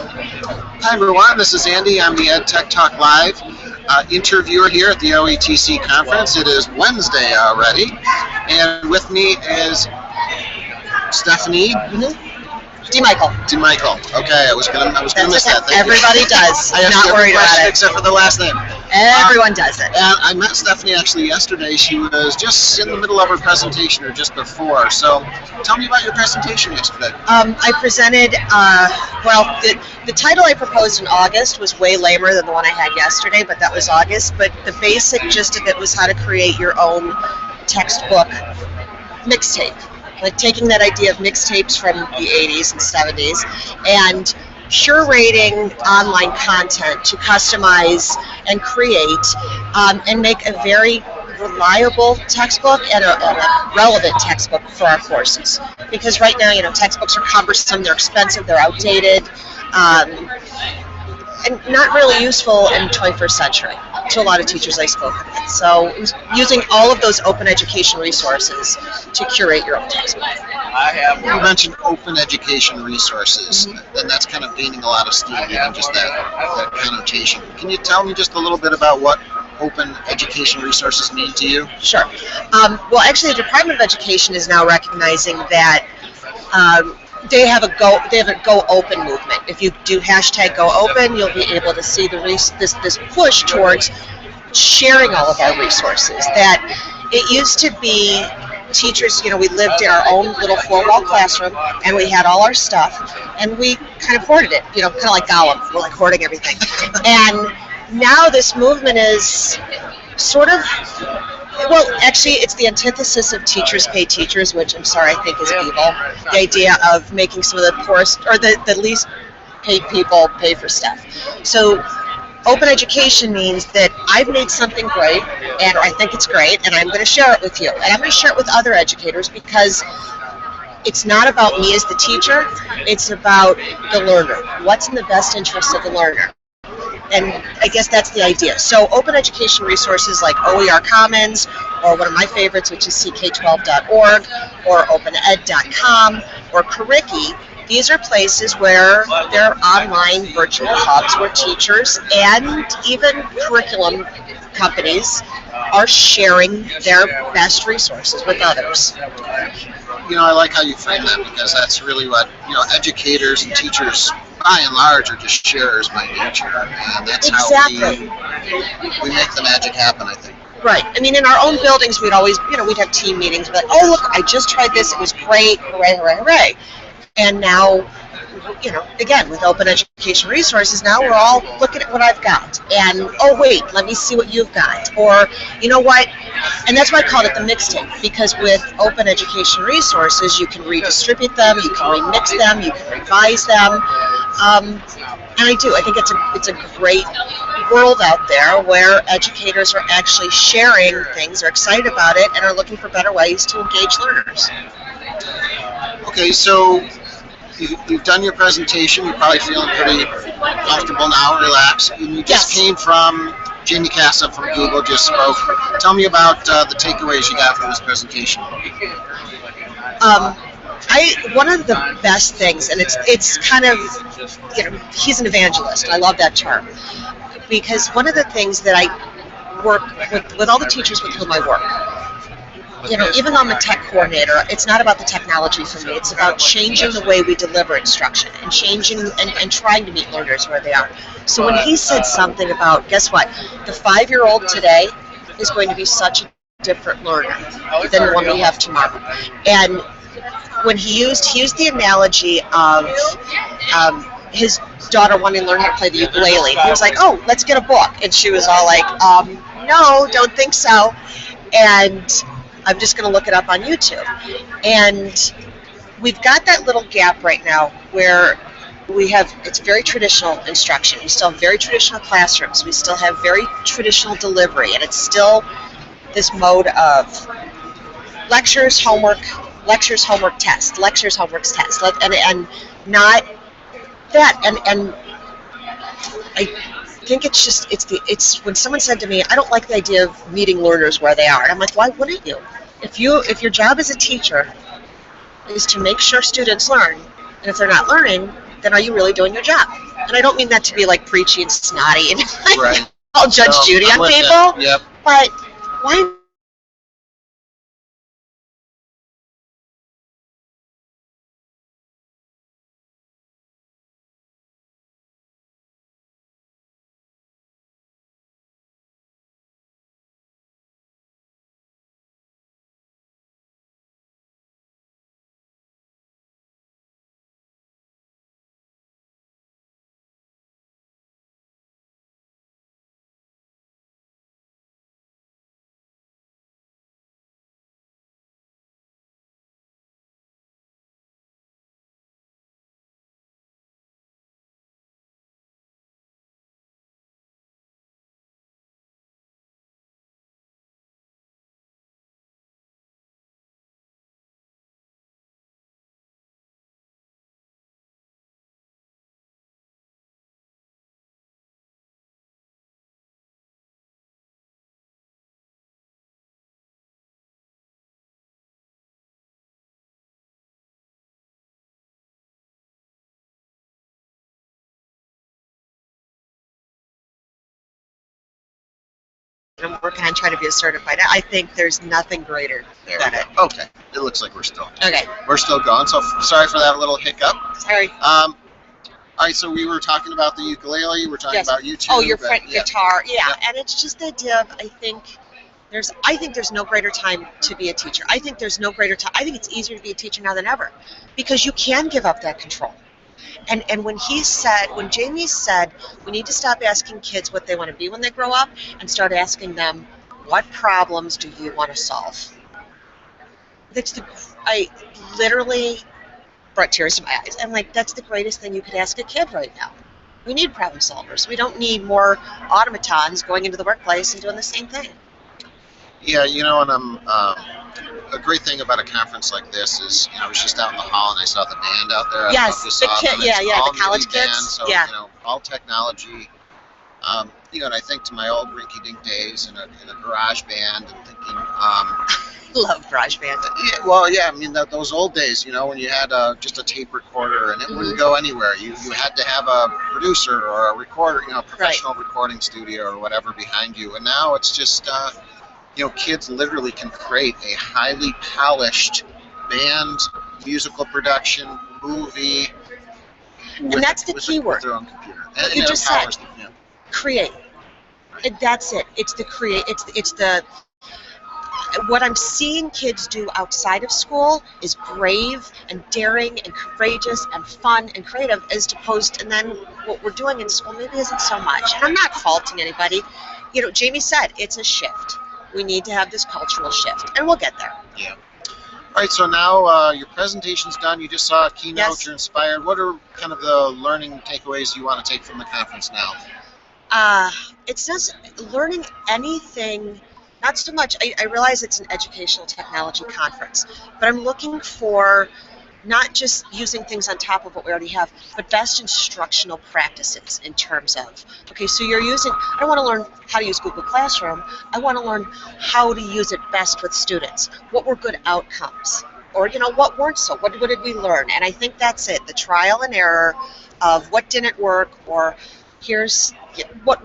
Hi everyone, this is Andy. I'm the Ed Tech Talk Live interviewer here at the OETC conference. It is Wednesday already, and with me is Stephanie DeMichele. Okay, I was gonna miss that. Thank Everybody you. does. I Not worried about it. Except for the last name. Everyone does it. And I met Stephanie actually yesterday. She was just in the middle of her presentation, or just before. So, tell me about your presentation yesterday. I presented. The title I proposed in August was way lamer than the one I had yesterday, but that was August. But the basic gist of it was how to create your own textbook mixtape. Like taking that idea of mixtapes from the 80s and 70s and curating online content to customize and create and make a very reliable textbook and a relevant textbook for our courses. Because right now, textbooks are cumbersome, they're expensive, they're outdated, and not really useful in the 21st century to a lot of teachers I spoke with. So it was using all of those open education resources to curate your own textbook. You mentioned open education resources, and that's kind of gaining a lot of steam, even just that connotation. Can you tell me just a little bit about what open education resources mean to you? Sure. Well, actually, the Department of Education is now recognizing that they have a Go Open movement. If you do hashtag Go Open, you'll be able to see this push towards sharing all of our resources. That it used to be teachers, we lived in our own little four-wall classroom, and we had all our stuff, and we kind of hoarded it, kind of like Gollum. We're like hoarding everything. And now this movement is sort of, well, actually, it's the antithesis of teachers pay teachers, which I'm sorry, I think is evil. The idea of making some of the poorest or the least paid people pay for stuff. So open education means that I've made something great, and I think it's great, and I'm going to share it with you. And I'm going to share it with other educators because it's not about me as the teacher, it's about the learner. What's in the best interest of the learner? And I guess that's the idea. So open education resources like OER Commons, or one of my favorites, which is ck12.org, or opened.com, or Curriki, these are places where there are online virtual hubs where teachers and even curriculum companies are sharing their best resources with others. I like how you frame that, because that's really what, educators and teachers by and large are just sharers by nature, and that's exactly how we make the magic happen, I think. Right. I mean, in our own buildings, we'd always, we'd have team meetings, we'd be like, oh, look, I just tried this, it was great, hooray, hooray, hooray. And now, again, with open education resources, now we're all looking at what I've got. And, oh, wait, let me see what you've got. Or, you know what? And that's why I called it the mixtape, because with open education resources, you can redistribute them, you can remix them, you can revise them. And I do. I think it's a great world out there where educators are actually sharing things, are excited about it, and are looking for better ways to engage learners. Okay, so you've done your presentation. You're probably feeling pretty comfortable now, relaxed. And you just came from Jamie Casap from Google, just spoke. Tell me about the takeaways you got from this presentation. One of the best things, and it's kind of, he's an evangelist. I love that term, because one of the things that I work with all the teachers with whom I work, even though I'm a tech coordinator, it's not about the technology for me. It's about changing the way we deliver instruction and changing and trying to meet learners where they are. So when he said something about, guess what, the 5-year-old today is going to be such a different learner than the one we have tomorrow. And when he used the analogy of his daughter wanting to learn how to play the ukulele. He was like, oh, let's get a book. And she was all like, no, don't think so. And I'm just going to look it up on YouTube. And we've got that little gap right now where it's very traditional instruction. We still have very traditional classrooms. We still have very traditional delivery. And it's still this mode of lectures, homework, test, lectures, homework, test. And not that. And I think it's when someone said to me, I don't like the idea of meeting learners where they are. And I'm like, why wouldn't you? If your job as a teacher is to make sure students learn, and if they're not learning, then are you really doing your job? And I don't mean that to be like preachy and snotty and Right. all Judge Judy I'm on with people. you. Yep. But why? I'm working on trying to be a certified. I think there's nothing greater There than we it. go. Okay. It looks like we're still Okay. going. So sorry for that little hiccup. Sorry. All right. So we were talking about the ukulele. We're talking Yes. about YouTube. Oh, your front yeah. guitar. Yeah. Yeah. And it's just the idea of I think there's no greater time to be a teacher. I think there's no greater time. I think it's easier to be a teacher now than ever because you can give up that control. And when Jamie said we need to stop asking kids what they want to be when they grow up and start asking them what problems do you want to solve. I literally brought tears to my eyes. I'm like, that's the greatest thing you could ask a kid right now. We need problem solvers. We don't need more automatons going into the workplace and doing the same thing. Yeah, and a great thing about a conference like this is, I was just out in the hall and I saw the band out there. Yes, the college band, kids. so, Yeah. All technology. And I think to my old rinky-dink days in a garage band and thinking, Love GarageBand. those old days, when you had just a tape recorder and it wouldn't go anywhere. You had to have a producer or a recorder, professional recording studio or whatever behind you. And now it's just, kids literally can create a highly polished band, musical production, movie. And that's the key word. With their own computer. What you just said. Them, Create. That's it. It's the create. It's the. What I'm seeing kids do outside of school is brave and daring and courageous and fun and creative, as opposed, and then what we're doing in school maybe isn't so much. And I'm not faulting anybody. Jamie said it's a shift. We need to have this cultural shift, and we'll get there. Yeah. All right, so now your presentation's done. You just saw a keynote. Yes. You're inspired. What are kind of the learning takeaways you want to take from the conference now? It's just learning anything. Not so much. I realize it's an educational technology conference, but I'm looking for not just using things on top of what we already have, but best instructional practices in terms of, okay, so I don't want to learn how to use Google Classroom. I want to learn how to use it best with students. What were good outcomes? Or, what weren't so? What did we learn? And I think that's it, the trial and error of what didn't work, or here's what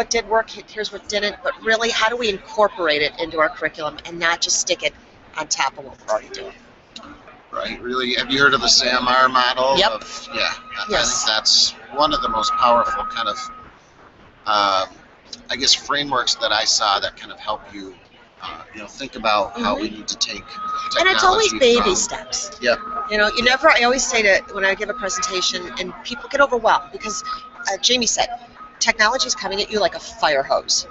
did work, here's what didn't, but really how do we incorporate it into our curriculum and not just stick it on top of what we're already doing. Right, really. Have you heard of the SAMR model? Yep. I Yes. think that's one of the most powerful kind of, frameworks that I saw that kind of help you, think about how we need to take technology. And it's always baby from, steps. Yep. I always say when I give a presentation and people get overwhelmed because Jamie said, technology is coming at you like a fire hose.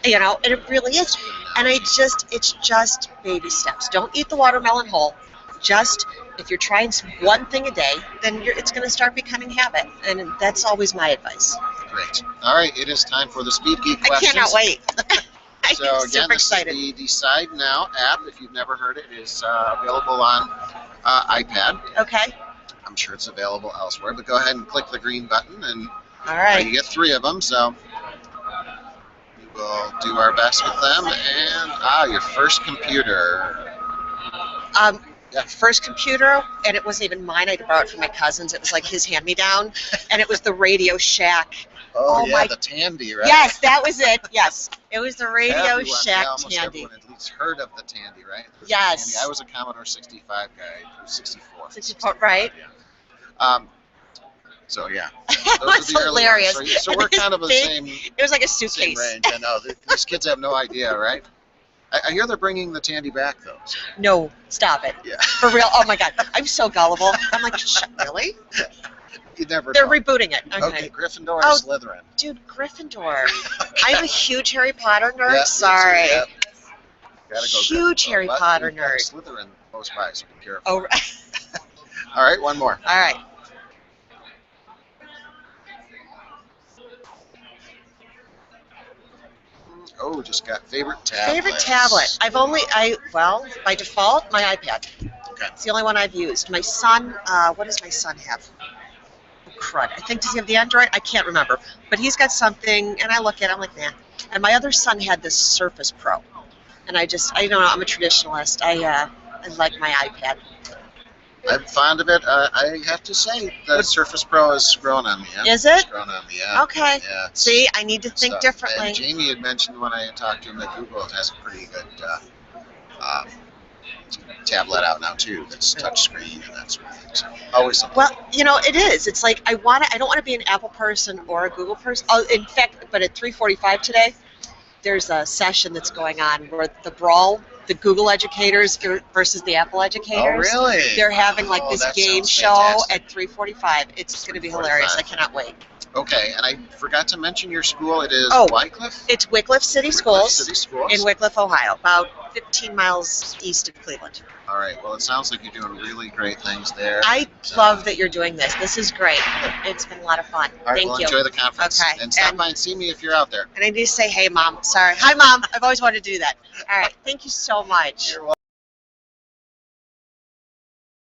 And it really is. And it's just baby steps. Don't eat the watermelon whole. Just, if you're trying one thing a day, then it's going to start becoming habit. And that's always my advice. Great. All right, it is time for the Speed Geek questions. I cannot wait. I'm So again, super this excited. is the Decide Now app. If you've never heard it, it is available on iPad. Okay. I'm sure it's available elsewhere, but go ahead and click the green button, and All right. you get 3 of them. So we will do our best with them. And your first computer. Yeah. first computer, and it wasn't even mine. I borrowed it from my cousins. It was like his hand-me-down, and it was the Radio Shack. Oh, Oh, yeah, my- the Tandy, right? Yes, that was it. Yes, it was the Radio Everyone, Shack almost Tandy. everyone at least heard of the Tandy, right? There's the Yes. Tandy. I was a Commodore 65 guy, 64. 64, right? So yeah, It those was are the early hilarious. ones. So we're kind of the Big- same It was like a same suitcase. range. I know these kids have no idea, right? I hear they're bringing the Tandy back though. So, No, stop it. yeah, For real. Oh my God, I'm so gullible. I'm like, really? you never They're know. rebooting it. Okay, Gryffindor or Oh, Slytherin? Dude, Gryffindor. I'm a huge Harry Potter nerd. Yeah, me too, Sorry. yeah. Gotta go Huge Gryffindor, Harry but Potter we've got nerd. Slytherin close by, so be careful. Oh, All right, one more. all right. Oh, just got favorite tablet. Favorite tablet. Well, by default, my iPad. Okay. It's the only one I've used. My son, what does my son have? Oh, crud. I think, does he have the Android? I can't remember. But he's got something, and I look at it, I'm like, nah. And my other son had this Surface Pro. And I don't know, I'm a traditionalist. I like my iPad. I'm fond of it. I have to say, the Surface Pro has grown on me. Yeah? Is it? It's grown on me, yeah. Okay. Yeah, it's See, I need to good think stuff. differently. And Jamie had mentioned when I had talked to him that Google has a pretty good tablet out now too. That's touchscreen and that sort of thing. So always something. Well, it is. It's like I don't want to be an Apple person or a Google person. Oh, in fact, but at 3:45 today, there's a session that's going on where the Google educators versus the Apple Oh, educators. really? They're having like Oh, this that game sounds show fantastic. at 3:45. It's going to be hilarious. I cannot wait. Okay, and I forgot to mention your school. It is Oh, Wickliffe? It's Wickliffe City Wickliffe Schools City Schools. in Wickliffe, Ohio, about 15 miles east of Cleveland. All right. Well, it sounds like you're doing really great things there. I love that you're doing this. This is great. It's been a lot of fun. All right, Thank well, you. enjoy the conference. Okay, And stop and- by and see me if you're out there. And I need to say, hey, Mom. Sorry. Hi, Mom. I've always wanted to do that. All right. Thank you so much. You're welcome.